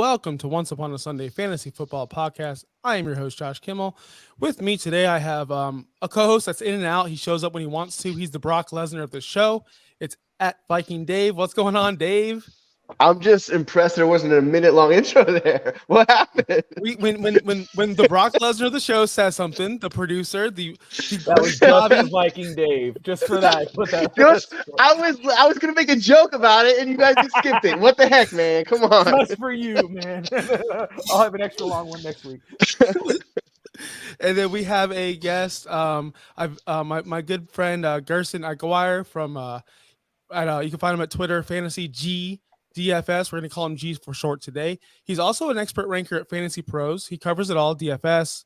welcome to Once Upon a Sunday Fantasy Football Podcast. I am your host, Josh Kimmel. With me today, I have a co-host that's in and out. He shows up when he wants to. He's the Brock Lesnar of the show. It's at Viking Dave. What's going on, Dave? I'm just impressed there wasn't a minute-long intro there. What happened? When the Brock Lesnar of the show says something, the producer, that was just Viking Dave. Just for that, put that. I was gonna make a joke about it, and you guys just skipped it. What the heck, man? Come on. Just for you, man. I'll have an extra long one next week. And then we have a guest, my good friend Gerson Aguirre from you can find him at Twitter, Fantasy G DFS. We're going to call him G for short today. He's also an expert ranker at Fantasy Pros. He covers it all: DFS,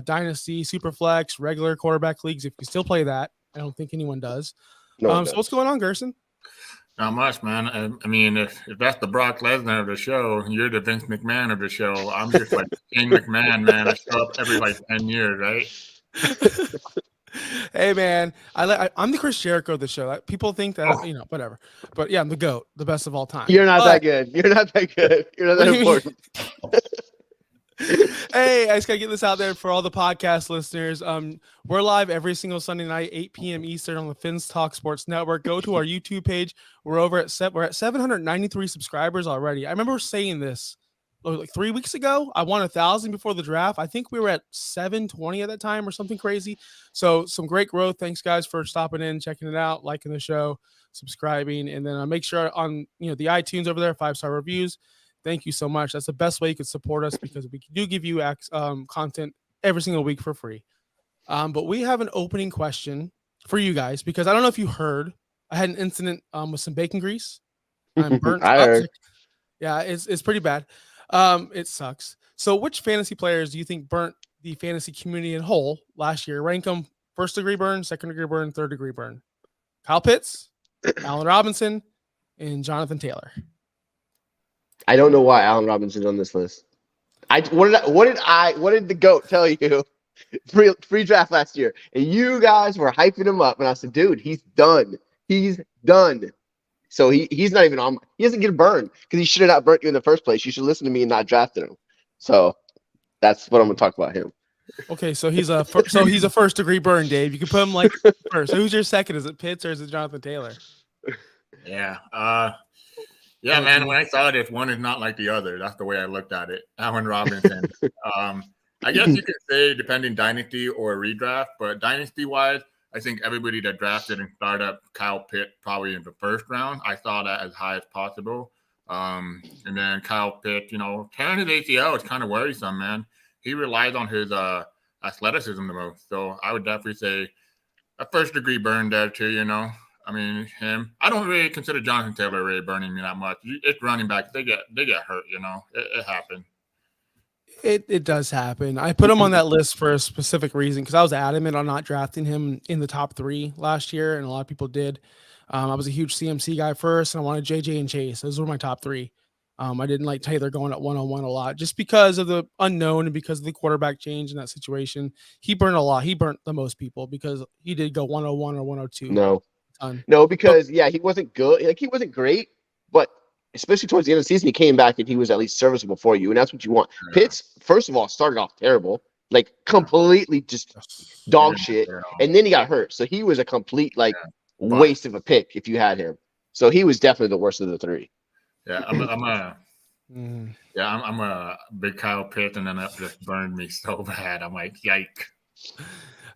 Dynasty, Superflex, regular quarterback leagues. If you still play that, I don't think anyone does. So what's going on, Gerson? Not much, man. I mean, if that's the Brock Lesnar of the show, you're the Vince McMahon of the show. I'm just like Shane McMahon, man. I show up every 10 years, right? Hey, man, I'm the Chris Jericho of the show. People think that, whatever. But yeah, I'm the GOAT, the best of all time. You're not that good. You're not that good. You're not that important. Hey, I just gotta get this out there for all the podcast listeners. We're live every single Sunday night, 8 p.m. Eastern on the Fins Talk Sports Network. Go to our YouTube page. We're at 793 subscribers already. I remember saying this like 3 weeks ago. I won 1,000 before the draft. I think we were at 720 at that time or something crazy. So some great growth. Thanks, guys, for stopping in, checking it out, liking the show, subscribing, and then make sure on the iTunes over there, 5-star reviews. Thank you so much. That's the best way you could support us because we do give you content every single week for free. But we have an opening question for you guys because I don't know if you heard. I had an incident with some bacon grease. I'm burnt. I heard. Yeah, it's pretty bad. It sucks. So which fantasy players do you think burnt the fantasy community in whole last year? Rank them: first degree burn, second degree burn, third degree burn. Kyle Pitts, Allen Robinson, and Jonathan Taylor. I don't know why Allen Robinson's on this list. What did the GOAT tell you? Free draft last year, and you guys were hyping him up, and I said, dude, he's done. He's done. So he's not even on. He doesn't get a burn because he should have not burnt you in the first place. You should listen to me and not drafted him. So that's what I'm gonna talk about him. Okay, so he's a first degree burn, Dave. You can put him like first. So who's your second? Is it Pitts or is it Jonathan Taylor? Yeah. Yeah, man. When I saw it, if one is not like the other, that's the way I looked at it. Allen Robinson. I guess you could say depending dynasty or redraft, but dynasty wise, I think everybody that drafted and started Kyle Pitt probably in the first round. I saw that as high as possible. And then Kyle Pitt, tearing his ACL is kind of worrisome, man. He relies on his athleticism the most. So I would definitely say a first degree burn there too, I mean, him. I don't really consider Jonathan Taylor really burning me that much. It's running back. They get hurt, It happens. It does happen. I put him on that list for a specific reason because I was adamant on not drafting him in the top 3 last year, and a lot of people did. I was a huge CMC guy first, and I wanted JJ and Chase. Those were my top 3. I didn't like Taylor going at 101 a lot just because of the unknown and because of the quarterback change in that situation. He burned a lot. He burnt the most people because he did go 101 or 102. No, because he wasn't good. Like he wasn't great, but especially towards the end of the season, he came back and he was at least serviceable for you, and that's what you want. Yeah. Pitts, first of all, started off terrible, like completely just dog shit, and then he got hurt. So he was a complete waste of a pick if you had him. So he was definitely the worst of the 3. Yeah, I'm a big Kyle Pitts, and then that just burned me so bad. I'm like, yike.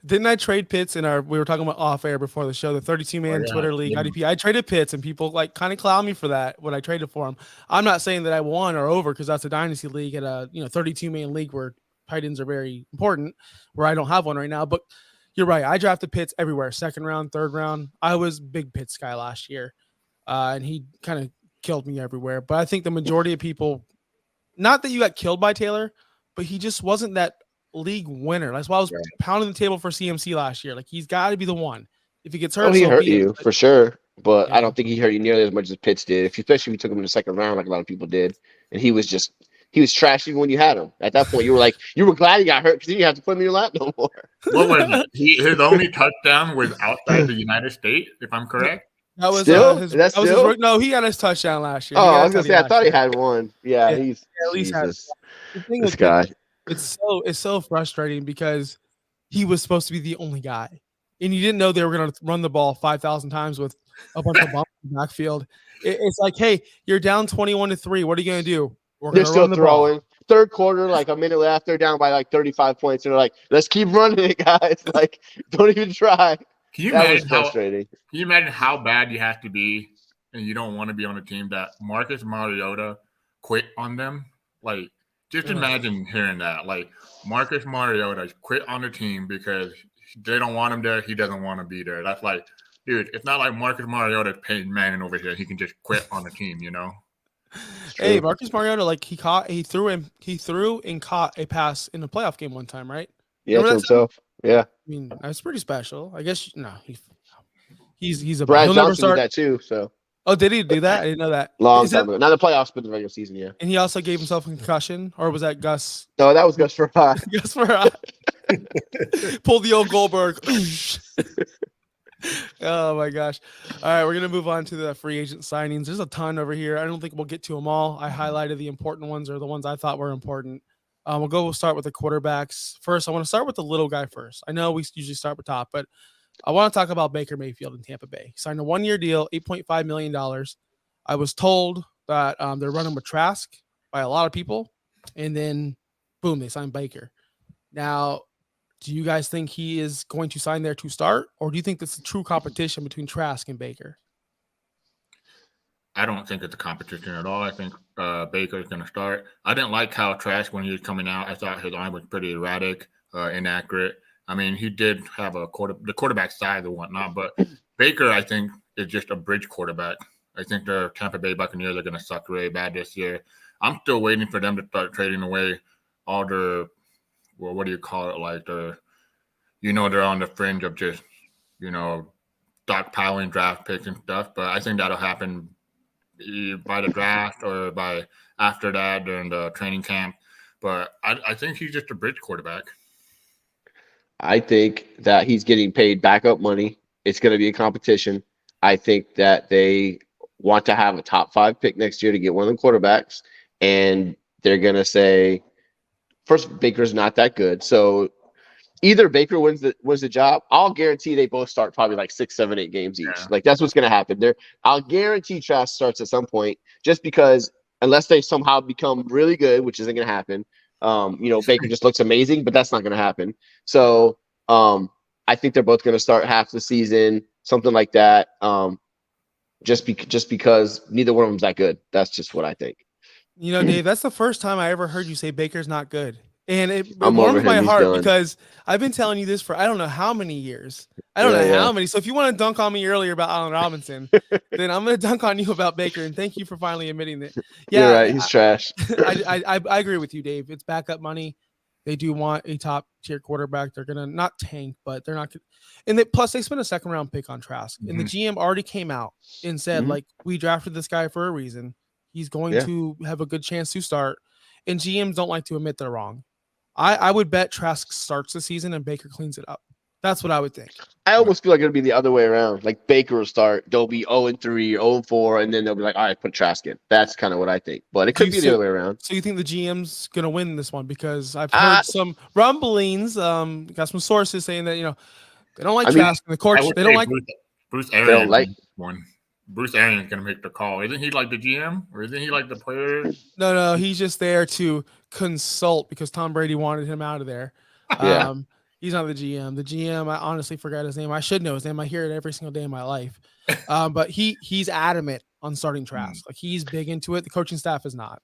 Didn't I trade Pitts we were talking about off air before the show, the 32-man Twitter league IDP. I traded Pitts and people kind of clown me for that when I traded for him. I'm not saying that I won or over because that's a dynasty league at a 32-man league where tight ends are very important, where I don't have one right now. But you're right. I drafted Pitts everywhere, second round, third round. I was big Pitts guy last year, and he kind of killed me everywhere. But I think the majority of people, not that you got killed by Taylor, but he just wasn't that league winner. That's why I was pounding the table for CMC last year. Like he's got to be the one. If he gets hurt, he hurt you for sure. But I don't think he hurt you nearly as much as Pitts did. Especially if you took him in the second round, like a lot of people did, and he was trash even when you had him. At that point, you were glad he got hurt because then you have to put him in your lap no more. What was it? His only touchdown was outside the United States, if I'm correct. That was still? No, he had his touchdown last year. Oh, I was gonna say I thought he had one. Yeah, at least had. Jesus, The thing this with Baker, guy. it's so frustrating because he was supposed to be the only guy, and you didn't know they were going to run the ball 5,000 times with a bunch of bumps in the backfield. It's like, hey, you're down 21-3. What are you going to do? We're They're going to still run the ball. throwing. Third quarter, like a minute left, they're down by like 35 points. And they're like, let's keep running it, guys. Like, don't even try. Can you That was imagine frustrating. Can you imagine how bad you have to be, and you don't want to be on a team that Marcus Mariota quit on them? Like, just imagine hearing that. Like, Marcus Mariota quit on the team because they don't want him there. He doesn't want to be there. That's like, dude, it's not like Marcus Mariota is Peyton Manning over here. He can just quit on the team, you know? Hey, Marcus Mariota, like he threw and caught a pass in a playoff game one time, right? Yeah, to himself. Yeah. I mean, that's pretty special. I guess no, he's a Brad he'll Johnson never start. did that too. So Oh, did he do that? I didn't know that. long time ago. Not the playoffs, but the regular season. Yeah. And he also gave himself a concussion, or was that Gus? No, that was Gus Fry. Gus Fry pulled the old Goldberg. Oh my gosh! All right, we're gonna move on to the free agent signings. There's a ton over here. I don't think we'll get to them all. I highlighted the important ones, or the ones I thought were important. We'll start with the quarterbacks first. I want to start with the little guy first. I know we usually start with top, but I want to talk about Baker Mayfield in Tampa Bay. He signed a 1-year deal, $8.5 million. I was told that they're running with Trask by a lot of people, and then boom, they signed Baker. Now, do you guys think he is going to sign there to start, or do you think this is a true competition between Trask and Baker? I don't think it's a competition at all. I think Baker is going to start. I didn't like how Trask, when he was coming out, I thought his arm was pretty erratic, inaccurate. I mean, he did have the quarterback size and whatnot, but Baker, I think, is just a bridge quarterback. I think the Tampa Bay Buccaneers are going to suck really bad this year. I'm still waiting for them to start trading away all their, well, what do you call it? Like they're on the fringe of just, stockpiling draft picks and stuff. But I think that'll happen by the draft or by after that during the training camp. But I think he's just a bridge quarterback. I think that he's getting paid backup money. It's going to be a competition. I think that they want to have a top 5 pick next year to get one of the quarterbacks. And they're going to say, first, Baker's not that good. So either Baker wins the job. I'll guarantee they both start probably like 6, 7, 8 games each. Yeah. Like that's what's going to happen. I'll guarantee Trask starts at some point just because unless they somehow become really good, which isn't going to happen. Baker just looks amazing, but that's not going to happen. So I think they're both going to start half the season, something like that. Just because neither one of them's that good. That's just what I think. Dave, that's the first time I ever heard you say Baker's not good. And it I'm warms my heart done. because I've been telling you this for I don't know how many years. I don't know how many. So if you want to dunk on me earlier about Allen Robinson, then I'm going to dunk on you about Baker. And thank you for finally admitting that. Yeah, you're right. He's trash. I agree with you, Dave. It's backup money. They do want a top tier quarterback. They're going to not tank, but they're not. And plus they spent a 2nd round pick on Trask. And the GM already came out and said, we drafted this guy for a reason. He's going to have a good chance to start. And GMs don't like to admit they're wrong. I would bet Trask starts the season and Baker cleans it up. That's what I would think. I almost feel like it'll be the other way around. Like Baker will start, they'll be 0-3, 0-4, and then they'll be like, all right, put Trask in. That's kind of what I think. But it could be the other way around. So you think the GM's gonna win this one? Because I've heard some rumblings, got some sources saying that they don't like Trask and the coach. They don't like Bruce Arians. They don't like one. Bruce Arians is going to make the call. Isn't he like the GM or isn't he like the player? No, he's just there to consult because Tom Brady wanted him out of there. Yeah. He's not the GM. The GM, I honestly forgot his name. I should know his name. I hear it every single day in my life. But he's adamant on starting Trask. Like he's big into it. The coaching staff is not.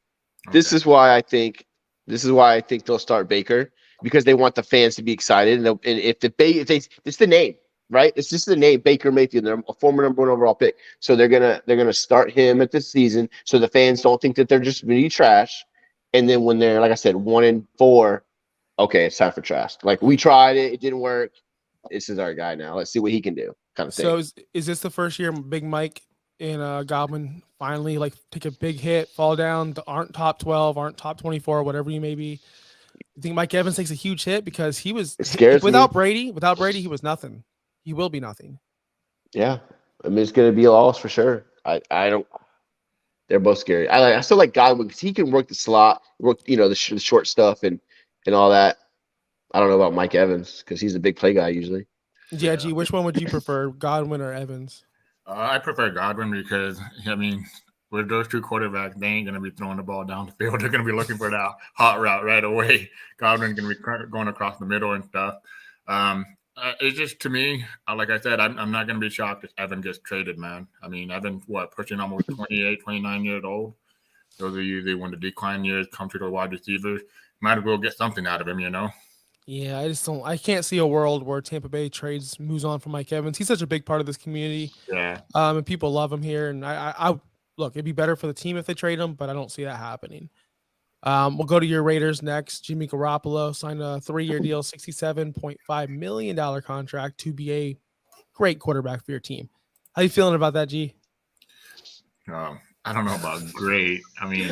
This is why I think they'll start Baker because they want the fans to be excited. And if it's the name. Right, it's just the name Baker Mayfield. They're a former number 1 overall pick, so they're gonna start him at this season, so the fans don't think that they're just really trash. And then when they're, like I said, 1-4, okay, it's time for Trask. Like we tried it didn't work. This is our guy now. Let's see what he can do, kind of thing. So is this the first year Big Mike and Godwin finally like take a big hit, fall down, aren't top 12, aren't top 24, whatever you may be? You think Mike Evans takes a huge hit because he was without Brady? Without Brady, he was nothing. He will be nothing. Yeah. I mean, it's going to be a loss for sure. They're They're both scary. I still like Godwin because he can work the slot, work the short stuff and all that. I don't know about Mike Evans because he's a big play guy usually. Yeah, G, which one would you prefer, Godwin or Evans? I prefer Godwin because, I mean, with those two quarterbacks, they ain't going to be throwing the ball down the field. They're going to be looking for that hot route right away. Godwin's going to be going across the middle and stuff. It's just, to me, like I said, I'm not going to be shocked if Evan gets traded, man. I mean, Evan, pushing almost 28, 29 years old. Those are usually when the decline years come to the wide receivers. Might as well get something out of him, Yeah, I can't see a world where Tampa Bay moves on from Mike Evans. He's such a big part of this community. Yeah. And people love him here. And I look, it'd be better for the team if they trade him, but I don't see that happening. We'll go to your Raiders next. Jimmy Garoppolo signed a 3-year deal, $67.5 million contract to be a great quarterback for your team. How you feeling about that, G? I don't know about great. I mean,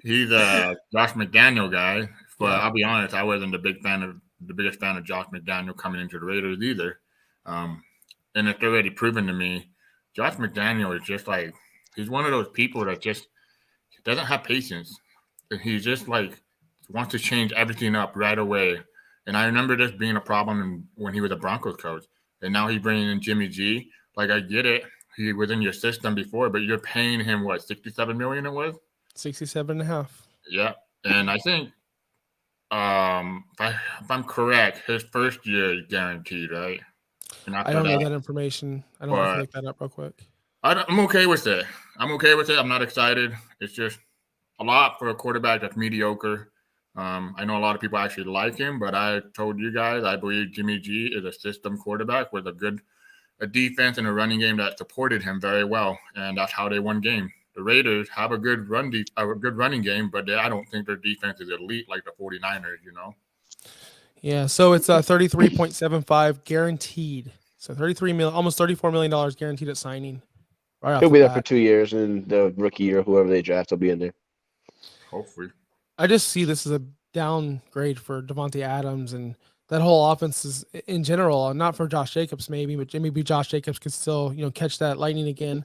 he's a Josh McDaniel guy, but I'll be honest, I wasn't the biggest fan of Josh McDaniel coming into the Raiders either. And it's already proven to me, Josh McDaniel is just like, he's one of those people that just doesn't have patience. He just wants to change everything up right away. And I remember this being a problem when he was a Broncos coach. And now he's bringing in Jimmy G. I get it. He was in your system before, but you're paying him, $67 million it was? 67.5. Yeah. And I think, if I'm correct, his first year is guaranteed, right? I don't know that information. I don't want to look that up real quick. I'm okay with it. I'm not excited. It's just a lot for a quarterback that's mediocre. I know a lot of people actually like him, but I told you guys I believe Jimmy G is a system quarterback with a defense and a running game that supported him very well, and that's how they won games. The Raiders have a good running game, but I don't think their defense is elite like the 49ers, Yeah, so it's 33.75 guaranteed. So almost $34 million guaranteed at signing. Right, he'll be there for 2 years, and the rookie or whoever they draft will be in there. Hopefully. I just see this as a downgrade for Devontae Adams and that whole offense is in general, not for Josh Jacobs maybe, but maybe Josh Jacobs could still, catch that lightning again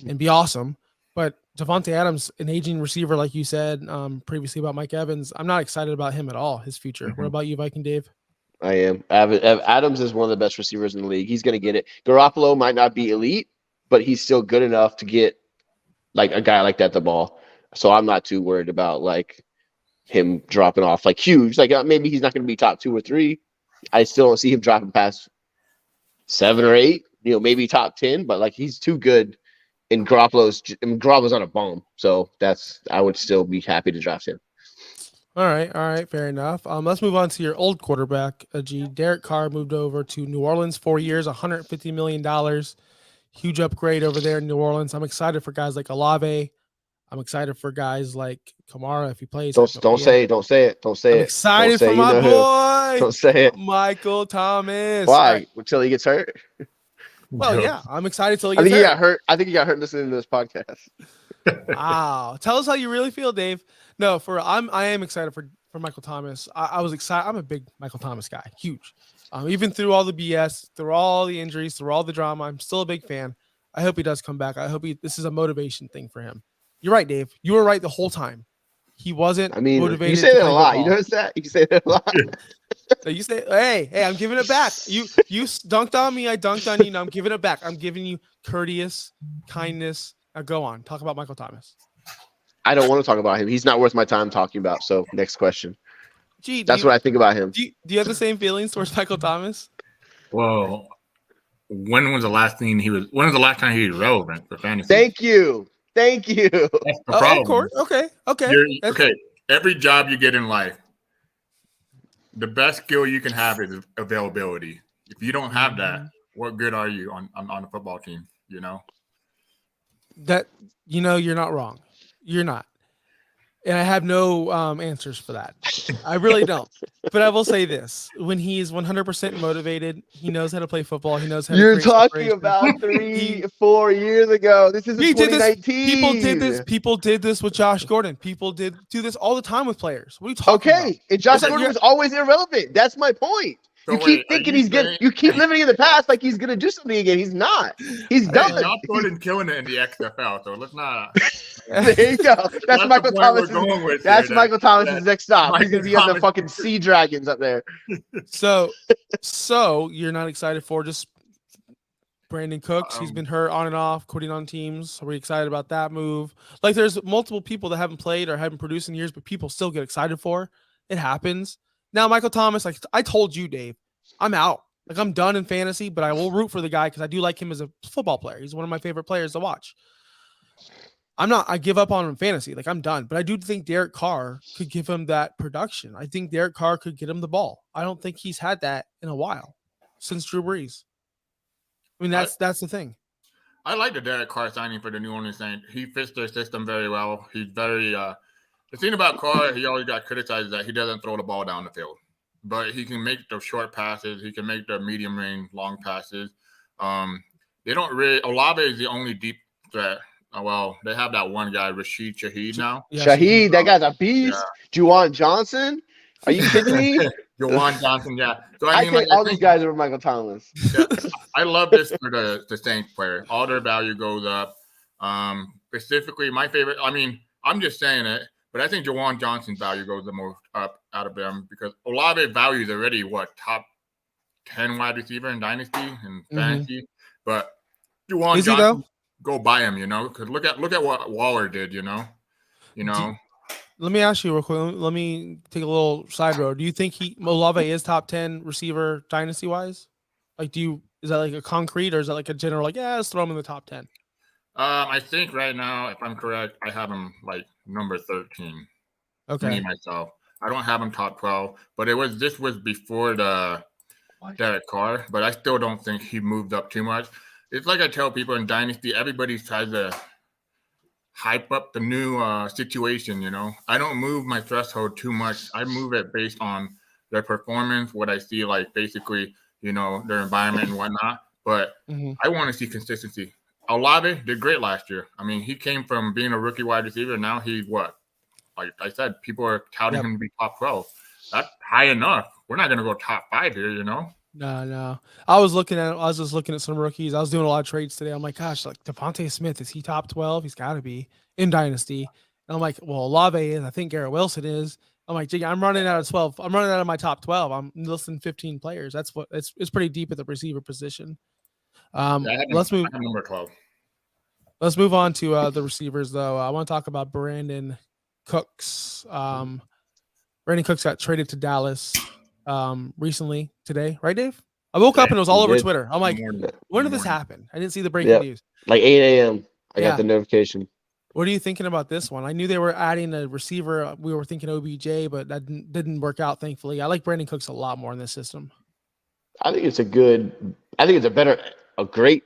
and be awesome. But Devontae Adams, an aging receiver, like you said previously about Mike Evans, I'm not excited about him at all, his future. Mm-hmm. What about you, Viking Dave? I am. Adams is one of the best receivers in the league. He's going to get it. Garoppolo might not be elite, but he's still good enough to get a guy like that the ball. So I'm not too worried about him dropping off huge. Maybe he's not going to be top 2 or 3. I still don't see him dropping past 7 or 8. Maybe top 10, but he's too good. And Garoppolo's on a bomb, so I would still be happy to draft him. All right, fair enough. Let's move on to your old quarterback, G. Derek Carr moved over to New Orleans, 4 years, $150 million. Huge upgrade over there in New Orleans. I'm excited for guys like Olave. I'm excited for guys like Kamara if he plays. Don't say it. I'm excited for my boy. Don't say it. Michael Thomas. Why? Right. Until he gets hurt? Well, yeah, I'm excited till he gets hurt. I think he got hurt listening to this podcast. Wow. Tell us how you really feel, Dave. No, I am excited for Michael Thomas. I was excited. I'm a big Michael Thomas guy. Huge. Even through all the BS, through all the injuries, through all the drama, I'm still a big fan. I hope he does come back. I hope this is a motivation thing for him. You're right, Dave. You were right the whole time. He wasn't motivated. You say that a lot. You notice that? You say that a lot. So you say, hey, I'm giving it back. You dunked on me. I dunked on you. Now I'm giving it back. I'm giving you courteous, kindness. Now go on. Talk about Michael Thomas. I don't want to talk about him. He's not worth my time talking about. So next question. Gee, that's what I think about him. Do you have the same feelings towards Michael Thomas? Well, when was the last time he was relevant for fantasy? Thank you. That's the problem. Of course. Okay. Okay. Every job you get in life, the best skill you can have is availability. If you don't have that, what good are you on a football team? That you're not wrong. You're not. And I have no answers for that. I really don't. But I will say this. When he is 100% motivated, he knows how to play football. He knows how to You're talking about 3-4 years ago. This is 2019. People did this with Josh Gordon. People do this all the time with players. What are you talking about? And Josh Gordon was always irrelevant. That's my point. You wait, keep are thinking you he's good. saying- You keep living in the past like he's gonna do something again. He's not. He's Hey, done. Josh Gordon killing it in the XFL, so let's not. There you go. That's the Michael point Thomas. we're going with That's here, Michael Thomas's next stop. He's Michael gonna be on the Thomas- fucking Sea Dragons up there. So you're not excited for just Brandon Cooks? He's been hurt on and off, quitting on teams. Are we excited about that move? Like, there's multiple people that haven't played or haven't produced in years, but people still get excited for. It happens. Now, Michael Thomas, like I told you, Dave, I'm out. Like, I'm done in fantasy, but I will root for the guy because I do like him as a football player. He's one of my favorite players to watch. I give up on him in fantasy. Like, I'm done. But I do think Derek Carr could give him that production. I think Derek Carr could get him the ball. I don't think he's had that in a while since Drew Brees. I mean, that's the thing. I like the Derek Carr signing for the New Orleans Saints. He fits their system very well. He's very the thing about Carr, he always got criticized that he doesn't throw the ball down the field. But he can make the short passes, he can make the medium range long passes. They don't really Olave is the only deep threat. Well, they have that one guy, Rashid Shaheed now. Yeah, Shaheed, that guy's a beast. Juwan Johnson. Are you kidding me? Juwan Johnson, yeah. So I think all these guys are Michael Thomas. Yeah, I love this for the Saints player. All their value goes up. Specifically, my favorite. I mean, I'm just saying it, but I think Juwan Johnson's value goes the most up out of them because Olave value is already top 10 wide receiver in Dynasty and fantasy. But Juwan Is Johnson, he though? go buy him. Because look at what Waller did. Let me ask you real quick. Let me take a little side road. Do you think Olave is top 10 receiver dynasty wise? Like, is that like a concrete or is that like a general? Like, yeah, let's throw him in the top 10. I think right now, if I'm correct, I have him like number 13. Okay. Me myself, I don't have him top 12, but this was before the Derek Carr, but I still don't think he moved up too much. It's like I tell people in Dynasty, everybody tries to hype up the new situation, I don't move my threshold too much. I move it based on their performance, what I see, like basically, their environment and whatnot. But I want to see consistency. Olave did great last year. I mean, he came from being a rookie wide receiver. Now he's what? Like I said, people are touting him to be top 12. That's high enough. We're not going to go top 5 here, No. I was just looking at some rookies. I was doing a lot of trades today. I'm like, gosh, like Devontae Smith, is he top 12? He's got to be in Dynasty. And I'm like, well, Olave is. I think Garrett Wilson is. I'm like, I'm running out of 12. I'm running out of my top 12. I'm listing 15 players. That's what it's pretty deep at the receiver position. Let's move. Number 12. Let's move on to the receivers, though. I want to talk about Brandon Cooks. Brandon Cooks got traded to Dallas recently today, right, Dave? I woke up and it was all over Twitter. I'm like, when did this happen? I didn't see the breaking news. Like 8 a.m. I got the notification. What are you thinking about this one? I knew they were adding a receiver. We were thinking OBJ, but that didn't work out, thankfully. I like Brandon Cooks a lot more in this system. I think it's a great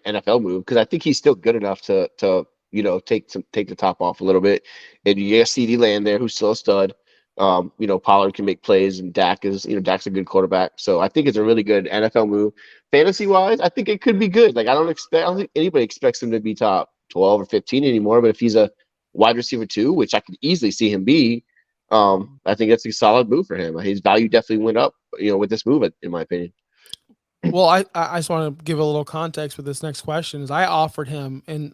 NFL move because I think he's still good enough to take the top off a little bit. And you got CeeDee Lamb there, who's still a stud. Pollard can make plays, and Dak's a good quarterback. So I think it's a really good NFL move. Fantasy wise, I think it could be good. Like I don't think anybody expects him to be top 12 or 15 anymore. But if he's a wide receiver 2, which I could easily see him be, I think that's a solid move for him. His value definitely went up, with this move, in my opinion. Well, I just want to give a little context with this next question. Is I offered him and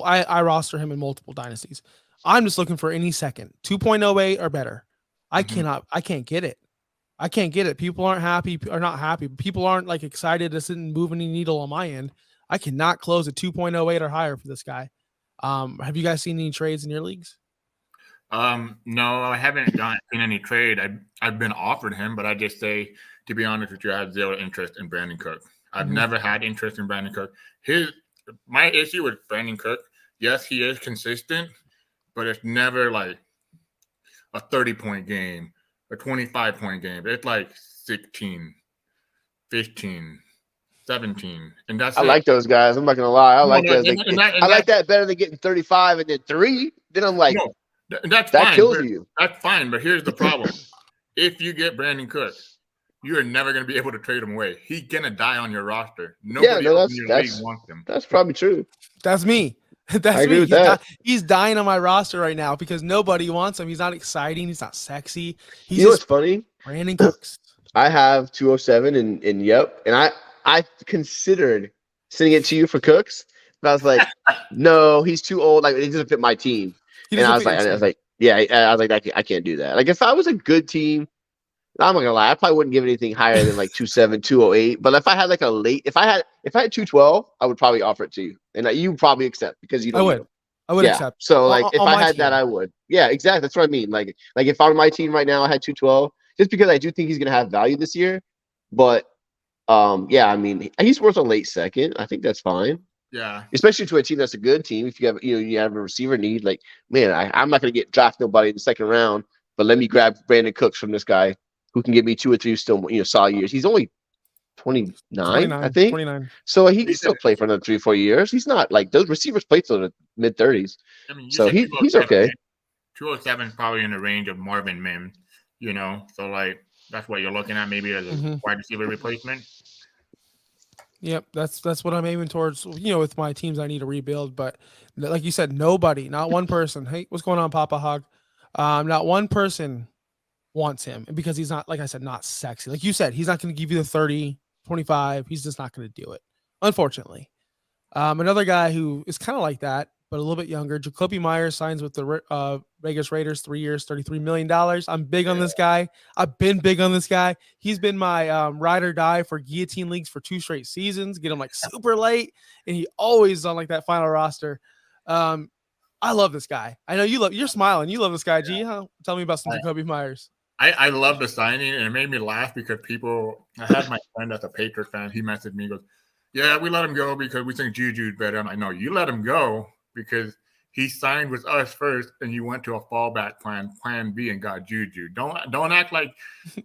I roster him in multiple dynasties. I'm just looking for any second 2.08 or better. I can't get it. I can't get it. People aren't happy or not happy. People aren't like excited. This isn't moving any needle on my end. I cannot close a 2.08 or higher for this guy. Have you guys seen any trades in your leagues? No, I haven't seen any trade. I've been offered him, but I just say, to be honest with you, I have zero interest in Brandon Cook. I've never had interest in Brandon Cook. My issue with Brandon Cook, yes, he is consistent, but it's never like a 30-point game, a 25-point game. It's like 16, 15, 17. And that's I like those guys. I'm not going to lie. I like those. I like that better than getting 35 and then 3. Then I'm like, that's that fine, kills you. That's fine, but here's the problem. If you get Brandon Cook, you are never going to be able to trade him away. He's going to die on your roster. Nobody else in your league wants him. That's probably true. That's me. I agree with that. He's dying on my roster right now because nobody wants him. He's not exciting. He's not sexy. He's what's funny? Brandon Cooks. I have 207 and yep. And I considered sending it to you for Cooks, but I was like, no, he's too old. Like it doesn't fit my team. He And doesn't I fit was your like, team. yeah, I was like, I can't do that. Like if I was a good team, I'm not gonna lie, I probably wouldn't give anything higher than like 27, 208. But if I had like a late, if I had 212, I would probably offer it to you, and you probably accept because you I don't need would. him. I would Yeah. accept So like if on I my had that, team. I would. Yeah, exactly. That's what I mean. Like if on my team right now, I had 212, just because I do think he's gonna have value this year. But yeah, I mean, he's worth a late second. I think that's fine. Yeah. Especially to a team that's a good team. If you have you have a receiver need, like man, I'm not gonna get draft nobody in the second round, but let me grab Brandon Cooks from this guy who can give me 2 or 3 still solid years. He's only 29, I think. 29. So he can You said, still play for another 3 or 4 years. He's not like those receivers play till the mid 30s. I mean, you So said he's 207. okay. 207 is probably in the range of Marvin Mims, So like that's what you're looking at, maybe as a wide receiver replacement. Yep, that's what I'm aiming towards. With my teams, I need to rebuild. But like you said, nobody, not one person. Hey, what's going on, Papa Hog? Not one person wants him because he's not, like I said, not sexy. Like you said, he's not going to give you the 30, 25. He's just not going to do it, unfortunately. Another guy who is kind of like that, but a little bit younger, Jacoby Myers signs with the Vegas Raiders, 3 years, $33 million. I'm big on this guy. I've been big on this guy. He's been my ride or die for guillotine leagues for 2 straight seasons. Get him like super late, and he always on like that final roster. I love this guy. I know you're smiling. You love this guy, G. Huh? Tell me about some Jacoby Myers. I love the signing, and it made me laugh because I had my friend that's a Patriots fan. He messaged me, he goes, yeah, we let him go because we think Juju's better. I'm like, no, you let him go because he signed with us first, and you went to a fallback plan B, and got Juju. Don't act like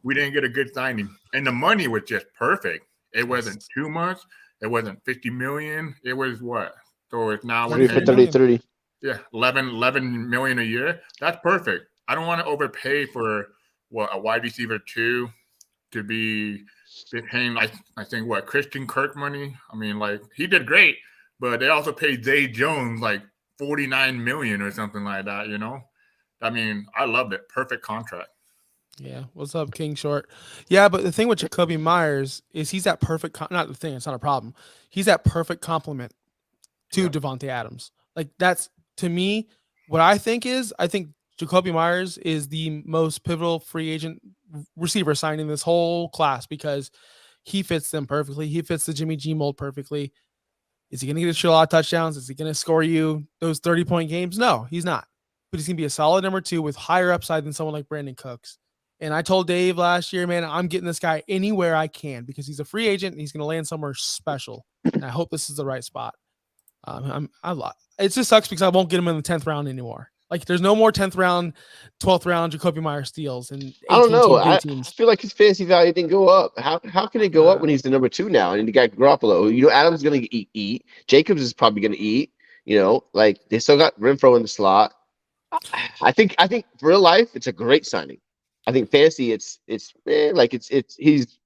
we didn't get a good signing. And the money was just perfect. It wasn't too much. It wasn't $50 million. It was what? So it's now 30. Yeah, 11 million a year. That's perfect. I don't want to overpay for a wide receiver 2 to be paying, I think, Christian Kirk money. I mean, like, he did great, but they also paid Zay Jones like $49 million or something like that. I mean, I loved it. Perfect contract. Yeah, what's up, King Short? Yeah, but the thing with Jacoby Myers is he's that perfect. Not the thing; it's not a problem. He's that perfect complement to Devontae Adams. Like that's, to me, what I think Jacoby Myers is the most pivotal free agent receiver signing this whole class because he fits them perfectly. He fits the Jimmy G mold perfectly. Is he going to get a lot of touchdowns? Is he going to score you those 30-point games? No, he's not. But he's going to be a solid number 2 with higher upside than someone like Brandon Cooks. And I told Dave last year, man, I'm getting this guy anywhere I can because he's a free agent and he's going to land somewhere special. And I hope this is the right spot. It just sucks because I won't get him in the 10th round anymore. Like there's no more 10th round, 12th round Jacoby Myers steals. And I don't know. I feel like his fantasy value didn't go up. How can it go up when he's the number 2 now? And you got Garoppolo. Adams is going to eat. Jacobs is probably going to eat. Like they still got Renfro in the slot. I think real life, it's a great signing. I think fantasy, it's he's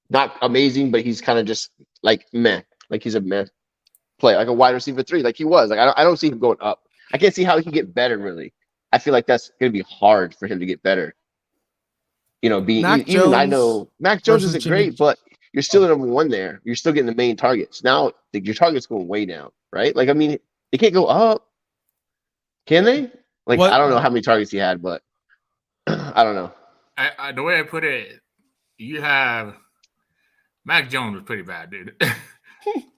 not amazing, but he's kind of just like meh. Like he's a meh player, like a wide receiver 3, like he was. Like I don't see him going up. I can't see how he can get better. Really, I feel like that's going to be hard for him to get better. I know Mac Jones isn't great, but you're still the number 1 there. You're still getting the main targets. Now your target's going way down, right? Like I mean, they can't go up, can they? Like I don't know how many targets he had, but I don't know. The way I put it, you have Mac Jones was pretty bad, dude.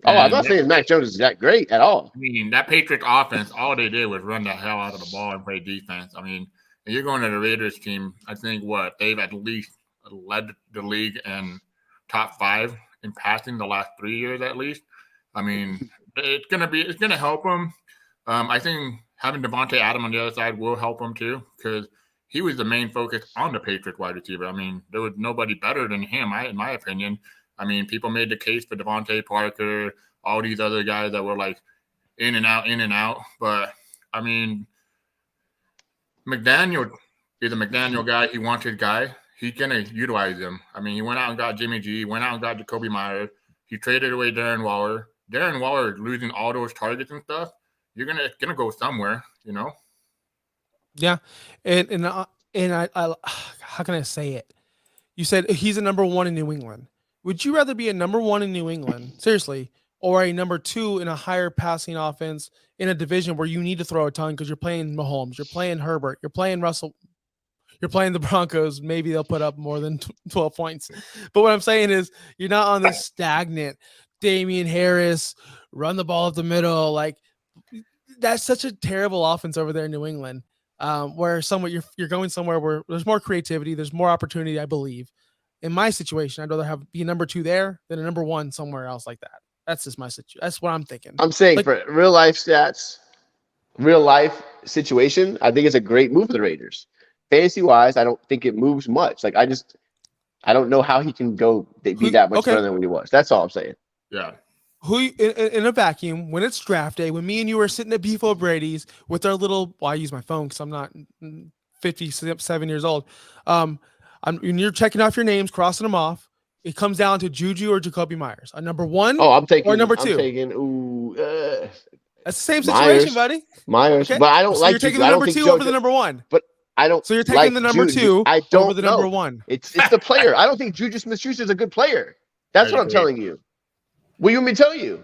I'm not saying Mac Jones is that great at all. I mean, that Patriots offense, all they did was run the hell out of the ball and play defense. I mean, and you're going to the Raiders team, I think they've at least led the league in top 5 in passing the last 3 years at least. I mean, it's gonna help them. I think having Devontae Adams on the other side will help him too, because he was the main focus on the Patriots wide receiver. I mean, there was nobody better than him, in my opinion. I mean, people made the case for Devontae Parker, all these other guys that were like in and out. But I mean, McDaniel is a McDaniel guy. He wants his guy. He's gonna utilize him. I mean, he went out and got Jimmy G. Went out and got Jacoby Myers. He traded away Darren Waller. Darren Waller is losing all those targets and stuff. It's gonna go somewhere, Yeah, and I how can I say it? You said he's a number 1 in New England. Would you rather be a number 1 in New England, seriously, or a number 2 in a higher passing offense in a division where you need to throw a ton because you're playing Mahomes, you're playing Herbert, you're playing Russell, you're playing the Broncos. Maybe they'll put up more than 12 points. But what I'm saying is you're not on this stagnant Damian Harris, run the ball up the middle. Like, that's such a terrible offense over there in New England. Where somewhere you're going somewhere where there's more creativity, there's more opportunity. I believe, in my situation, I'd rather be a number 2 there than a number 1 somewhere else like that. That's just my situation. That's what I'm thinking. I'm saying Like, for real life stats, real life situation, I think it's a great move for the Raiders. Fantasy wise, I don't think it moves much. Like I don't know how he can be that much better than what he was. That's all I'm saying. Yeah. who in a vacuum when it's draft day, when me and you are sitting at Beefo Brady's with our little, well, I use my phone because I'm not 57 years old. When you're checking off your names, crossing them off, it comes down to Juju or Jacoby Myers, a number 1. Oh, I'm taking or number 2. I'm taking That's the same situation, Myers. buddy. Myers, Okay. but I don't So like. you're taking Juju. the number 2 over the number 1. But I don't. So you're taking like the number Juju. 2 I don't over the number know. 1. It's the player. I don't think Juju Smith-Schuster is a good player. That's what I'm telling you. What do you want me to tell you?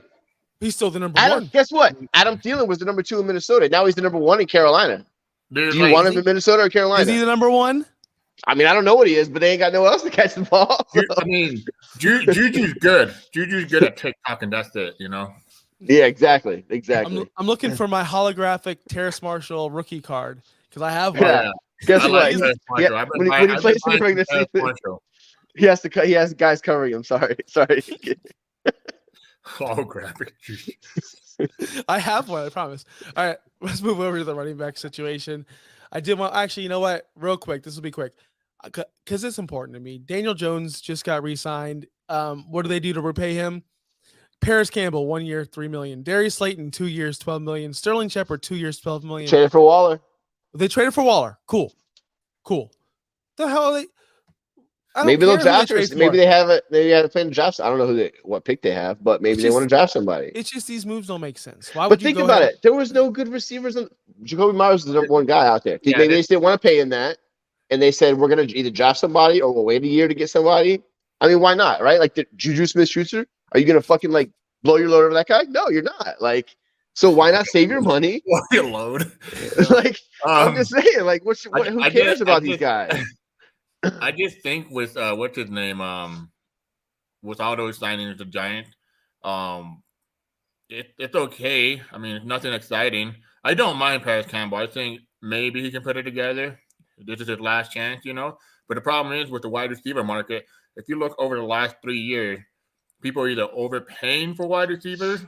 He's still the number 1. Guess what? Adam Thielen was the number 2 in Minnesota. Now he's the number 1 in Carolina. Dude, Do you want him in Minnesota or Carolina? Is he the number 1? I mean, I don't know what he is, but they ain't got no one else to catch the ball. So. I mean, Juju's good. Juju's good at TikTok, and that's it, you know? Yeah, exactly. I'm looking for my holographic Terrace Marshall rookie card because I have one. Yeah. Guess what? Like Yeah, when he plays in the regular season, he has guys covering him. Sorry. Holographic. I have one, I promise. All right, let's move over to the running back situation. I did want, actually, you know what? Real quick, this will be quick because it's important to me. Daniel Jones just got re-signed. What do they do to repay him? Paris Campbell, 1 year, $3 million. Darius Slayton, 2 years, $12 million. Sterling Shepard, 2 years, $12 million. Traded for Waller. They traded for Waller. Cool. The hell are they? Maybe they'll draft. Maybe they have it. Maybe they have a plan to draft. I don't know what pick they have, but maybe they want to draft somebody. It's just these moves don't make sense. Why would But you think go about ahead? it. There was no good receivers. Jacoby Myers was the number 1 guy out there. Yeah, Maybe they just didn't want to pay him that, and they said we're going to either draft somebody or we'll wait a year to get somebody. I mean, why not? Right? Like the Juju Smith-Schuster. Are you going to fucking like blow your load over that guy? No, you're not. Like, so why not save your money? Blow your load. Like, I'm just saying. Like, who cares about these guys? I just think with what's his name, with all those signings with the Giants, it's okay. I mean, it's nothing exciting. I don't mind Paris Campbell. I think maybe he can put it together. This is his last chance, you know. But the problem is with the wide receiver market, if you look over the last 3 years, people are either overpaying for wide receivers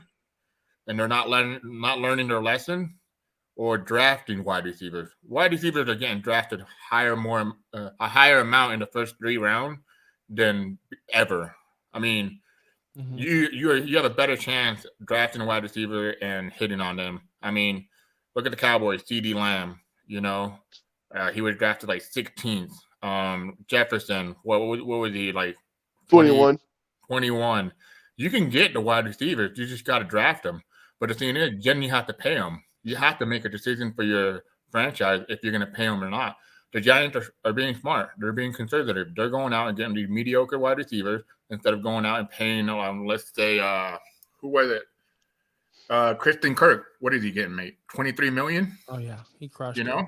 and they're not learning their lesson, or drafting wide receivers. Wide receivers are getting drafted a higher amount in the first 3 rounds than ever. I mean, you have a better chance drafting a wide receiver and hitting on them. I mean, look at the Cowboys, CeeDee Lamb. You know, he was drafted like 16th. Jefferson, what was he like? 21. 21. You can get the wide receivers. You just got to draft them. But the thing is, then you have to pay them. You have to make a decision for your franchise if you're going to pay them or not. The Giants are being smart. They're being conservative. They're going out and getting these mediocre wide receivers instead of going out and paying, let's say, who was it? Kristen Kirk. What is he getting, mate? $23 million? Oh, yeah. He crushed You know?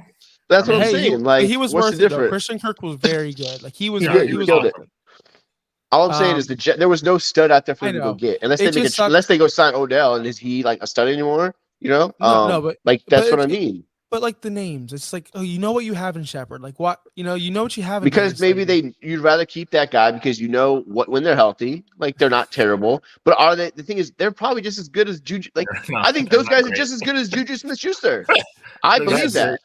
That's what I'm saying. Like, he was what's worth the it, though. difference? Christian Kirk was very good. Like, he was He good. he killed it. All I'm saying is there was no stud out there for them to go get. Unless they go sign Odell, and is he like a stud anymore? You know? But like that's what I mean. But like the names, it's like, oh, you know what you have in Shepard. Like what, you know what you have in because maybe you'd rather keep that guy because you know when they're healthy, like they're not terrible. But are they? The thing is, they're probably just as good as Juju. Like I think those guys are just as good as Juju Smith-Schuster. I believe that.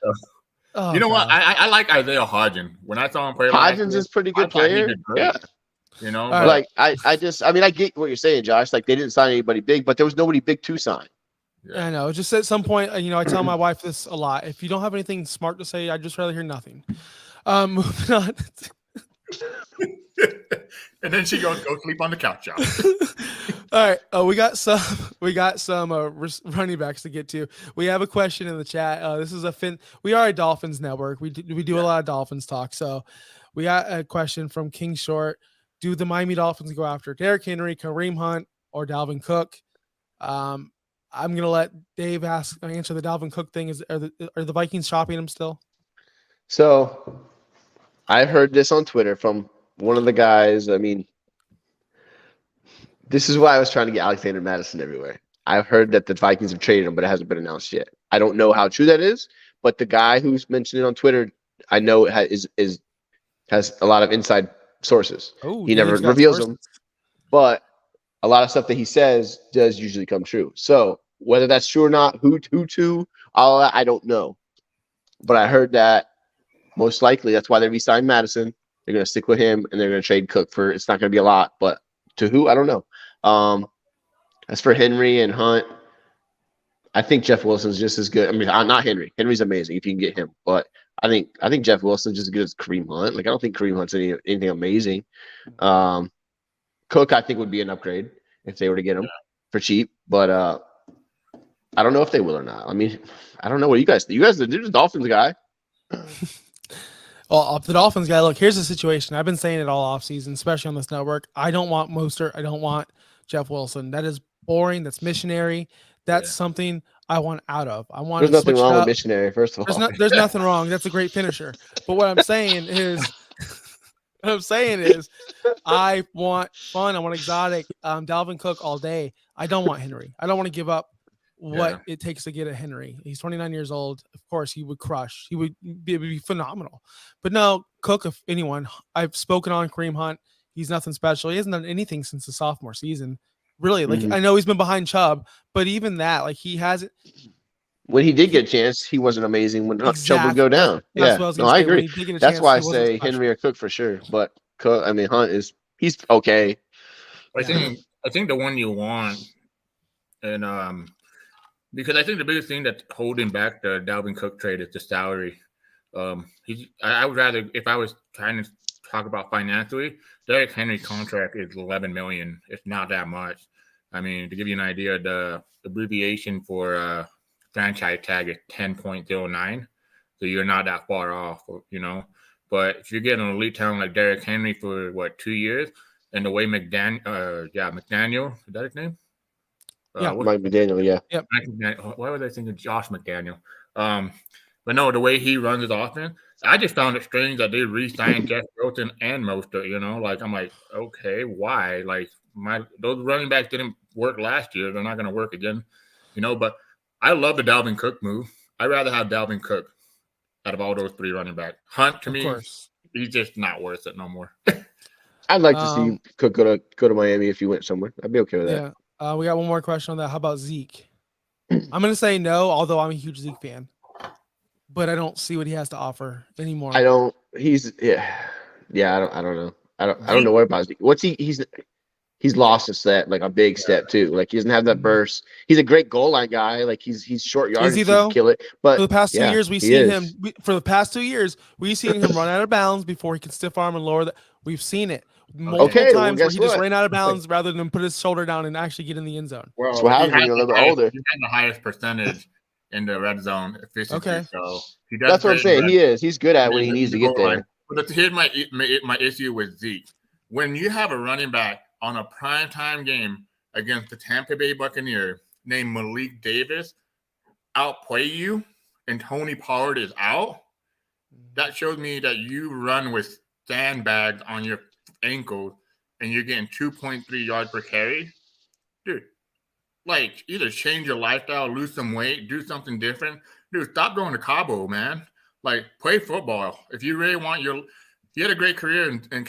You know what? I like Isaiah Hodgins. When I saw him play, Hodgins is a pretty good player. Yeah. You know, like I get what you're saying, Josh. Like they didn't sign anybody big, but there was nobody big to sign. Yeah. I know. Just at some point, I tell my wife this a lot. If you don't have anything smart to say, I'd just rather hear nothing. Moving on. And then she goes, go sleep on the couch, Josh. All right, we got some running backs to get to. We have a question in the chat. This is we are a Dolphins network. We do a lot of Dolphins talk. So we got a question from King Short. Do the Miami Dolphins go after Derrick Henry, Kareem Hunt, or Dalvin Cook? I'm gonna let Dave answer the Dalvin Cook thing. Are the Vikings shopping him still? So I heard this on Twitter from one of the guys. I mean, this is why I was trying to get Alexander Madison everywhere. I've heard that the Vikings have traded him, but it hasn't been announced yet. I don't know how true that is, but the guy who's mentioned it on Twitter, I know has a lot of inside sources. Oh, he never reveals them, but a lot of stuff that he says does usually come true. So whether that's true or not, who to, I don't know. But I heard that most likely that's why they re-signed Madison. They're going to stick with him, and they're going to trade Cook for. It's not going to be a lot, but to who, I don't know. As for Henry and Hunt, I think Jeff Wilson's just as good. I mean, not Henry. Henry's amazing if you can get him, but I think Jeff Wilson's just as good as Kareem Hunt. Like, I don't think Kareem Hunt's anything amazing. Cook, I think, would be an upgrade if they were to get him for cheap, but I don't know if they will or not. I mean, I don't know what you guys think. You guys, you're the Dolphins guy. Well, the Dolphins guy, look, here's the situation. I've been saying it all offseason, especially on this network. I don't want Mostert. I don't want Jeff Wilson. That is boring. That's missionary. That's something I want out of. I want. There's nothing wrong with missionary. First of all, there's nothing wrong. That's a great finisher. But what I'm saying is, I want fun. I want exotic. Dalvin Cook all day. I don't want Henry. I don't want to give up what it takes to get a Henry. He's 29 years old. Of course, he would crush. He would be phenomenal. But no, Cook, if anyone, I've spoken on Kareem Hunt. He's nothing special. He hasn't done anything since the sophomore season. Really, like I know he's been behind Chubb, but even that, like he hasn't. When he did get a chance, he wasn't amazing when Chubb would go down. I agree. That's why I say Henry or Cook for sure. But Cook, I mean, Hunt he's okay. I think the one you want, and because I think the biggest thing that's holding back the Dalvin Cook trade is the salary. I would rather, if I was trying to talk about financially, Derrick Henry's contract is $11 million. It's not that much. I mean, to give you an idea, the abbreviation for franchise tag is 10.09. So you're not that far off, you know. But if you're getting an elite talent like Derrick Henry for 2 years, and the way McDaniel, is that his name? Mike McDaniel, yeah. Yep. Why was I thinking Josh McDaniel? But no, the way he runs his offense, I just found it strange that they re-signed Jeff Wilson and Mostert. You know, like I'm like, okay, why? Like those running backs didn't work last year; they're not going to work again. You know, but I love the Dalvin Cook move. I'd rather have Dalvin Cook out of all those three running backs. Hunt to me, he's just not worth it no more. I'd like to see Cook go to Miami if he went somewhere. I'd be okay with that. Yeah. We got one more question on that. How about Zeke? I'm going to say no, although I'm a huge Zeke fan. But I don't see what he has to offer anymore. I don't. He's I don't know. I don't know what about Zeke. He's lost a step, like a big step too. Like he doesn't have that burst. He's a great goal line guy. Like he's short yardage. Is he though? Kill it. But for the past 2 years, we've seen him. For the past 2 years, we've seen him run out of bounds before he can stiff arm and lower. We've seen it multiple times where he just ran out of bounds rather than put his shoulder down and actually get in the end zone. Well, so how is he a little bit older? He's got the highest percentage in the red zone efficiency. Okay, so that's what I'm saying. He is. He's good at when he needs to get there. But here's my issue with Zeke. When you have a running back on a primetime game against the Tampa Bay Buccaneers named Malik Davis outplay you and Tony Pollard is out, that shows me that you run with sandbags on your ankles and you're getting 2.3 yards per carry. Dude, like either change your lifestyle, lose some weight, do something different. Dude, stop going to Cabo, man. Like play football. If you really want you had a great career in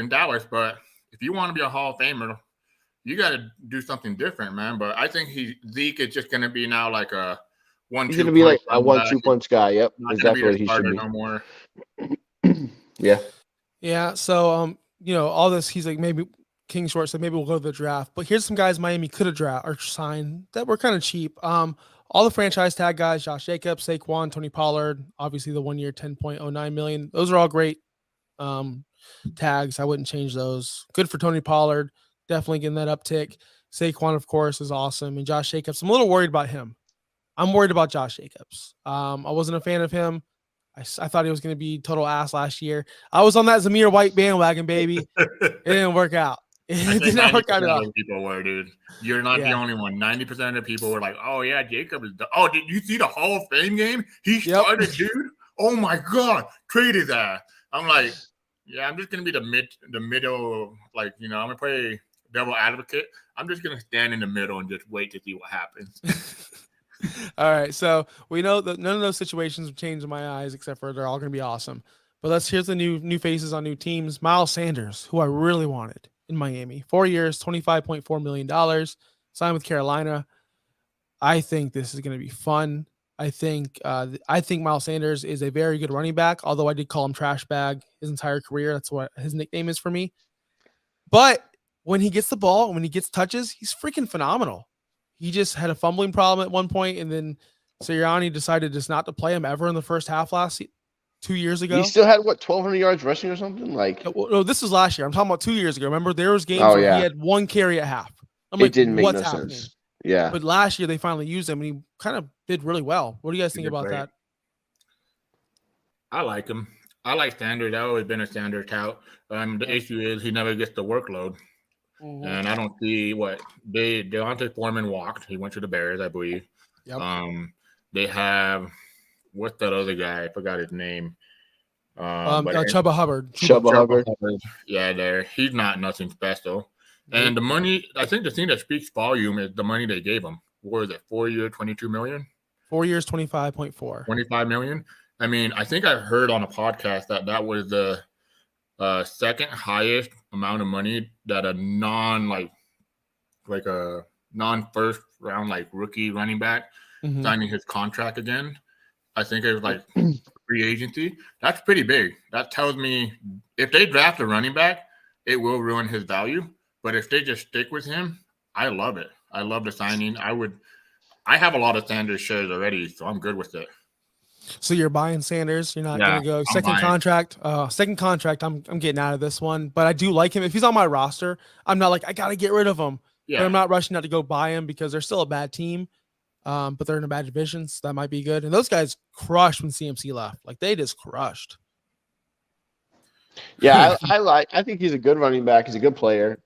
Dallas, but if you want to be a Hall of Famer, you got to do something different, man. But I think Zeke is just going to be now like a 1-2. He's going to be like a 1-2 punch guy. Yep, exactly what he should be. No more. Yeah. So all this, he's like maybe King Short said maybe we'll go to the draft. But here's some guys Miami could have draft or signed that were kind of cheap. All the franchise tag guys: Josh Jacobs, Saquon, Tony Pollard. Obviously, the 1 year $10.09 million. Those are all great tags. I wouldn't change those. Good for Tony Pollard. Definitely getting that uptick. Saquon, of course, is awesome, and Josh Jacobs. I'm a little worried about him. I'm worried about Josh Jacobs. I wasn't a fan of him. I thought he was going to be total ass last year. I was on that Zamir White bandwagon, baby. It didn't work out. It did not work out at all. People were, dude. You're not the only one. 90% of the people were like, "Oh yeah, Jacob is." Oh, did you see the Hall of Fame game? He started, dude. Oh my God, traded that. I'm like, yeah, I'm just gonna be the middle, like I'm gonna play devil advocate. I'm just gonna stand in the middle and just wait to see what happens. All right, so we know that none of those situations have changed in my eyes, except for they're all going to be awesome. But here's the new faces on new teams. Miles Sanders, who I really wanted in Miami, 4 years, $25.4 million, signed with Carolina. I think this is going to be fun. I think Miles Sanders is a very good running back, although I did call him trash bag his entire career. That's what his nickname is for me. But when he gets the ball, when he gets touches, he's freaking phenomenal. He just had a fumbling problem at one point, and then Sirianni decided just not to play him ever in the first half 2 years ago. He still had 1,200 yards rushing or something? Like, no, this was last year. I'm talking about 2 years ago. Remember, there was games where he had one carry at half. I'm like, didn't make what's no happening? sense. Yeah. But last year they finally used him, and he kind of did really well. What do you guys think about that? I like him. I like Sanders. I've always been a Sanders tout. The issue is he never gets the workload. Mm-hmm. And I don't see what Deontay Foreman walked. He went to the Bears, I believe. Yep. They have what's that other guy? I forgot his name. Chuba Hubbard. Chuba Hubbard. Yeah, he's not nothing special. And the money, I think the thing that speaks volume is the money they gave him. What was it? 4 years, $22 million? 4 years, 25.4. $25 million. I mean, I think I heard on a podcast that was the second highest amount of money that a non-first round rookie running back signing his contract again. I think it was like free agency. That's pretty big. That tells me if they draft a running back, it will ruin his value. But if they just stick with him, I love it. I love the signing. I have a lot of Sanders shares already, so I'm good with it. So you're buying Sanders. You're not going to go second contract. I'm getting out of this one. But I do like him. If he's on my roster, I'm not like, I got to get rid of him. Yeah. But I'm not rushing out to go buy him because they're still a bad team. But they're in a bad division, so that might be good. And those guys crushed when CMC left. Like, they just crushed. Yeah, I think he's a good running back. He's a good player.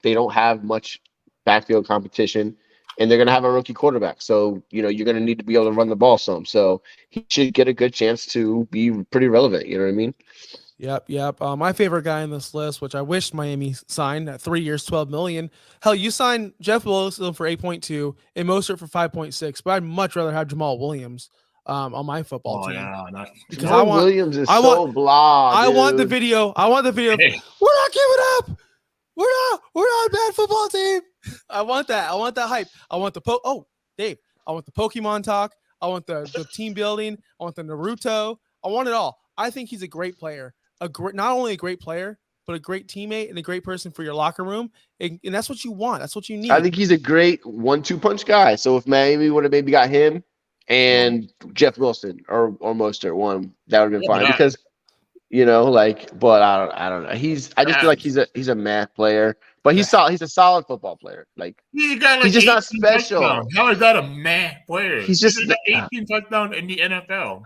They don't have much backfield competition, and they're going to have a rookie quarterback. So, you're going to need to be able to run the ball some. So he should get a good chance to be pretty relevant. You know what I mean? Yep. My favorite guy on this list, which I wish Miami signed at 3 years, $12 million. Hell, you signed Jeff Wilson for 8.2 and Mostert for 5.6, but I'd much rather have Jamal Williams on my football team. Yeah, Jamal Williams is so blah. I want the video. Hey. We're not giving up. We're not a bad football team. I want that. I want that hype. I want the Dave. I want the Pokemon talk. I want the team building. I want the Naruto. I want it all. I think he's a great player. Not only a great player, but a great teammate and a great person for your locker room. And that's what you want. That's what you need. I think he's a great 1-2 punch guy. So if Miami would have maybe got him and Jeff Wilson or Mostert one, that would have been fine because but I don't know. I just feel like he's a math player, but he's a solid football player. Like he's just not special. Touchdowns. How is that a math player? He's just 18 touchdowns in the NFL.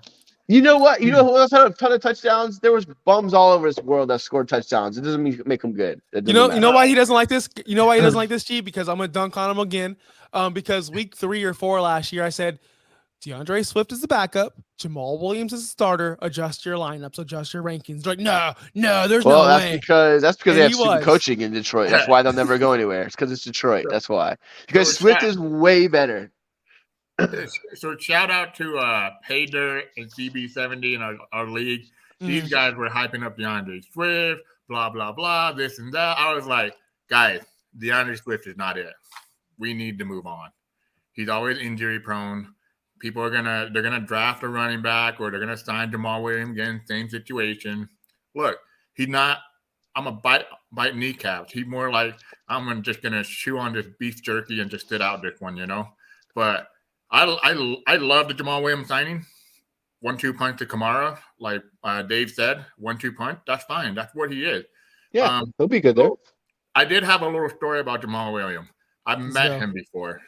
You know what? You know who else had a ton of touchdowns? There was bums all over this world that scored touchdowns. It doesn't make him good. You know why he doesn't like this? You know why he doesn't like this, G? Because I'm gonna dunk on him again. Because week 3 or 4 last year, I said DeAndre Swift is the backup, Jamal Williams is the starter. Adjust your lineups, adjust your rankings. They're like, no, there's no way. That's because they have stupid coaching in Detroit. That's why they'll never go anywhere. It's because it's Detroit. That's why. Because Swift is way better. So shout out to Paydirt and CB70 in our league. These guys were hyping up DeAndre Swift, blah, blah, blah, this and that. I was like, guys, DeAndre Swift is not it. We need to move on. He's always injury prone. People are they're gonna draft a running back or they're gonna sign Jamal Williams again, same situation. Look, he's not. I'm a bite kneecaps. He's more like I'm just gonna chew on this beef jerky and just sit out this one, But I love the Jamal Williams signing. 1-2 punch to Kamara, like Dave said, 1-2 punch. That's fine. That's what he is. Yeah, he'll be good there. I did have a little story about Jamal Williams. I've Let's met go. him before.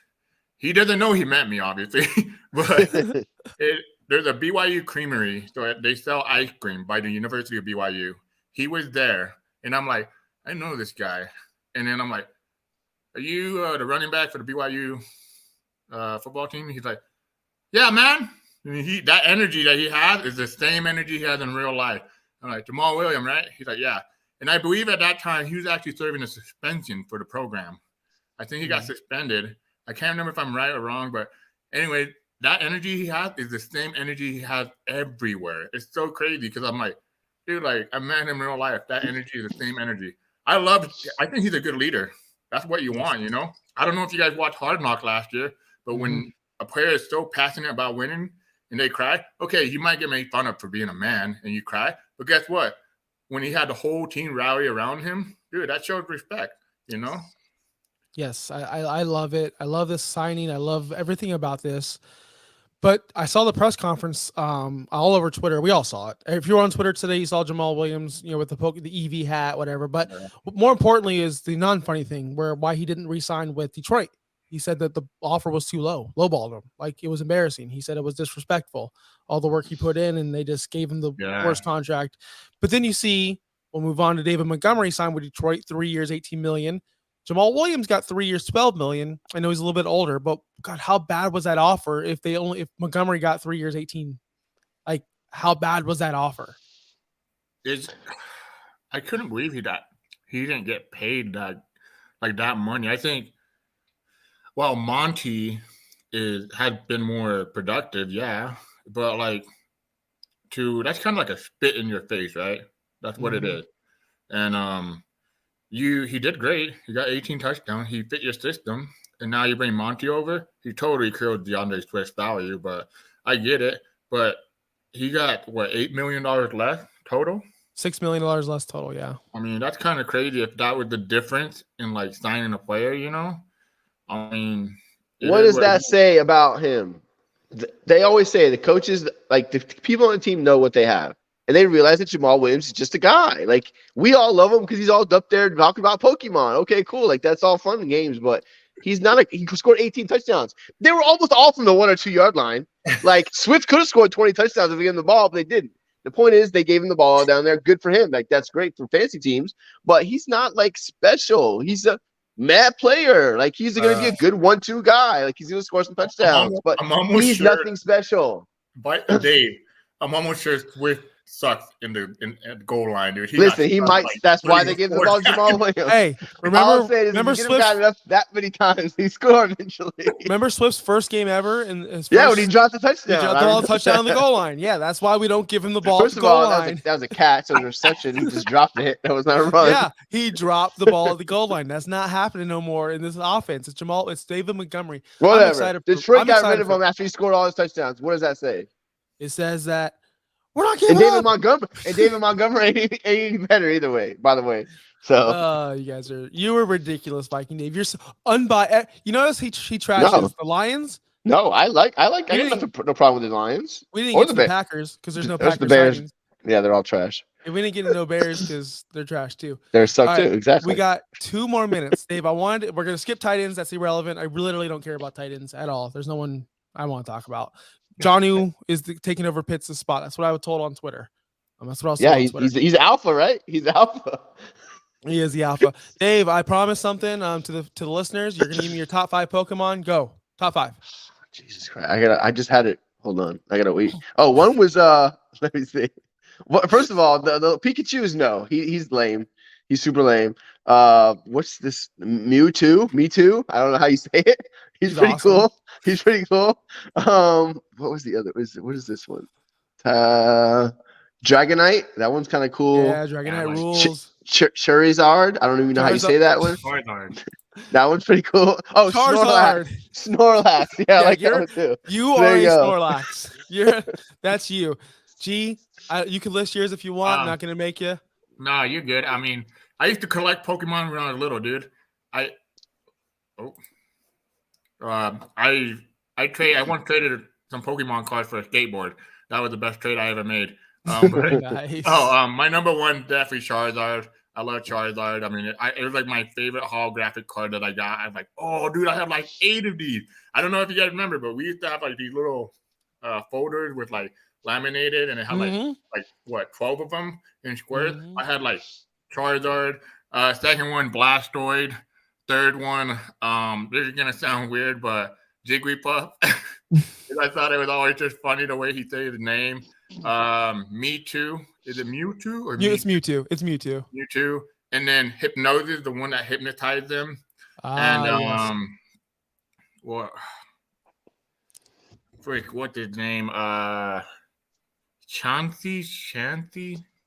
He doesn't know he met me, obviously, but there's a BYU creamery, so they sell ice cream by the University of BYU. He was there, and I'm like, I know this guy. And then I'm like, are you the running back for the BYU football team? He's like, yeah, man. And that energy that he has is the same energy he has in real life. I'm like, Jamal Williams, right? He's like, yeah. And I believe at that time he was actually serving a suspension for the program. I think he got suspended. I can't remember if I'm right or wrong, but anyway, that energy he has is the same energy he has everywhere. It's so crazy because I'm like, dude, like I met him in real life. That energy is the same energy. I think he's a good leader. That's what you want, you know? I don't know if you guys watched Hard Knock last year, but when a player is so passionate about winning and they cry, okay, you might get made fun of for being a man and you cry, but guess what? When he had the whole team rally around him, dude, that shows respect, you know? Yes, I love it. I love this signing. I love everything about this. But I saw the press conference all over Twitter. We all saw it. If you were on Twitter today, you saw Jamal Williams, with the EV hat, whatever. But more importantly is the non-funny thing why he didn't re-sign with Detroit. He said that the offer was too lowballed him. Like, it was embarrassing. He said it was disrespectful, all the work he put in, and they just gave him the worst contract. But then we'll move on to David Montgomery, signed with Detroit, 3 years, $18 million. Jamal Williams got 3 years, $12 million. I know he's a little bit older, but God, how bad was that offer? If Montgomery got 3 years, 18, like how bad was that offer? I couldn't believe he didn't get paid that money. I think, well, Monty had been more productive, yeah, but that's kind of like a spit in your face, right? That's what it is, and he did great. He got 18 touchdowns. He fit your system. And now you bring Monty over. He totally killed DeAndre Swift's value, but I get it. But he got, $8 million less total? $6 million less total, yeah. I mean, that's kind of crazy if that was the difference in, signing a player, you know? I mean. What does that say about him? They always say the coaches, the people on the team know what they have. And they realize that Jamal Williams is just a guy. Like, we all love him because he's all up there talking about Pokemon. Okay, cool. Like, that's all fun and games, but he's not he scored 18 touchdowns. They were almost all from the 1 or 2 yard line. Like, Swift could have scored 20 touchdowns if he gave him the ball, but they didn't. The point is they gave him the ball down there. Good for him. Like, that's great for fantasy teams, but he's not special. He's a mad player. Like, he's going to be a good 1-2 guy. Like, he's going to score some touchdowns, but he's nothing special. But Dave, I'm almost sure Swift sucks in the goal line, dude. He might. That's why they gave the ball to Jamal Williams. Hey, remember Swift that many times he scored eventually. Remember Swift's first game ever, when he dropped the touchdown. He dropped the ball touchdown on the goal line. Yeah, that's why we don't give him the ball. First of all, that was a catch. That was a reception. He just dropped it. That was not a run. Yeah, he dropped the ball at the goal line. That's not happening no more in this offense. It's David Montgomery. Whatever. Detroit got rid of him after he scored all his touchdowns. What does that say? It says that we're not giving up. David Montgomery ain't any better either way, by the way. So you were ridiculous, Viking Dave. You're so unbiased. You notice he trashes the Lions? No, I got no problem with the Lions. We didn't get to the Packers because there's no Packers. The Bears. Signings. Yeah, they're all trash. And we didn't get to no Bears because they're trash too. They're suck too, exactly. We got 2 more minutes, Dave. We're gonna skip tight ends. That's irrelevant. I literally don't care about tight ends at all. There's no one I want to talk about. Jonnu is taking over Pitts' spot. That's what I was told on Twitter. That's what I was told on Twitter. He's alpha, right? He's alpha. He is the alpha. Dave, I promised something to the listeners. You're gonna give me your top 5 Pokemon. Go. Top 5. Jesus Christ. I just had it. Hold on. I gotta wait. Oh, one was let me see. Well, first of all, the Pikachu is no. He's lame. He's super lame. What's this? Mewtwo? Me too? I don't know how you say it. He's pretty awesome. Cool. He's pretty cool. What was the other? What is this one? Dragonite. That one's kind of cool. Yeah, Dragonite rules. Charizard. I don't even know how you say that one. Charizard. That one's pretty cool. Oh, Charizard. Snorlax. Yeah, I like that one too. You are a Snorlax. That's you. G, you can list yours if you want. I'm not going to make you. Nah, you're good. I mean, I used to collect Pokemon when I was little, dude. I once traded some Pokemon cards for a skateboard. That was the best trade I ever made. Nice. My number one definitely Charizard. I love Charizard. I mean, it was like my favorite holographic card that I got. I was like, oh, dude, I have like 8 of these. I don't know if you guys remember, but we used to have like these little folders with like laminated, and it had like what 12 of them in squares. I had like Charizard. Second one, Blastoid. Third one, this is gonna sound weird, but Jigglypuff. I thought it was always just funny the way he said his name. Me Too. Is it Mewtwo or It's Mewtwo? It's Mewtwo. Mewtwo. And then Hypnosis, the one that hypnotized them. Yes. What? Frick, what's his name? Shanty,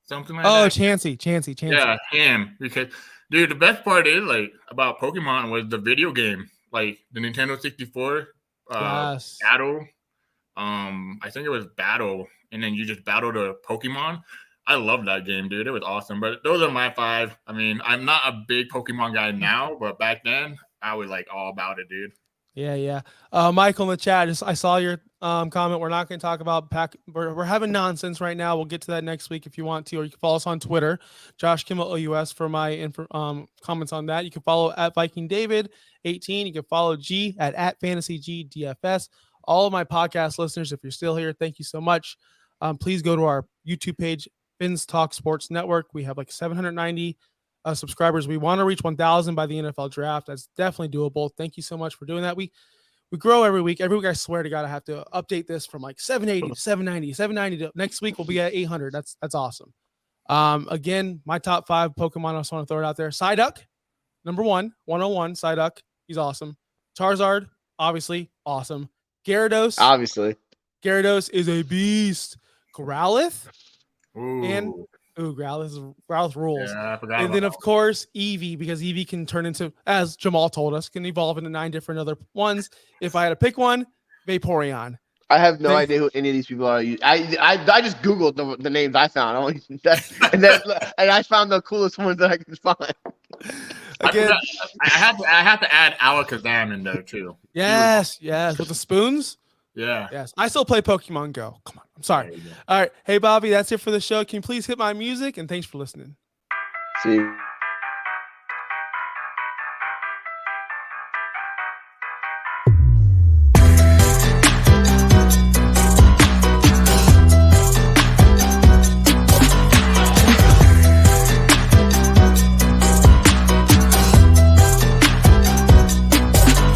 something like that. Oh, Chansey. Yeah, him. Because, dude, the best part is like about Pokemon was the video game, like the Nintendo 64 battle. I think it was battle, and then you just battled a Pokemon. I love that game, dude. It was awesome. But those are my 5. I mean, I'm not a big Pokemon guy now, but back then I was like all about it, dude. Yeah. Michael in the chat, I saw your comment. We're not going to talk about we're having nonsense right now. We'll get to that next week if you want to, or you can follow us on Twitter, Josh Kimmel OUS for my comments on that. You can follow at Viking David 18. You can follow G at Fantasy G DFS. All of my podcast listeners, if you're still here, thank you so much. Please go to our YouTube page, Fins Talk Sports Network. We have like 790 subscribers. We want to reach 1,000 by the NFL draft. That's definitely doable. Thank you so much for doing that. We grow every week. Every week, I swear to God, I have to update this from like 780 to 790, 790 to next week. We'll be at 800. That's awesome. Again, my top 5 Pokemon. I just want to throw it out there. Psyduck, number 101. Psyduck, he's awesome. Charizard, obviously awesome. Gyarados, obviously. Gyarados is a beast. Growlithe, Growlithe rules. Yeah, I forgot. And then, of course, Eevee, because Eevee can turn into, as Jamal told us, can evolve into 9 different other ones. If I had to pick one, Vaporeon. I have no idea who any of these people are. I just Googled the names I found. And I found the coolest ones that I could find. Again, I have to add Alakazam in there too. Yes, with the spoons. Yeah. Yes. I still play Pokemon Go. Come on. I'm sorry. All right. Hey, Bobby, that's it for the show. Can you please hit my music? And thanks for listening. See you.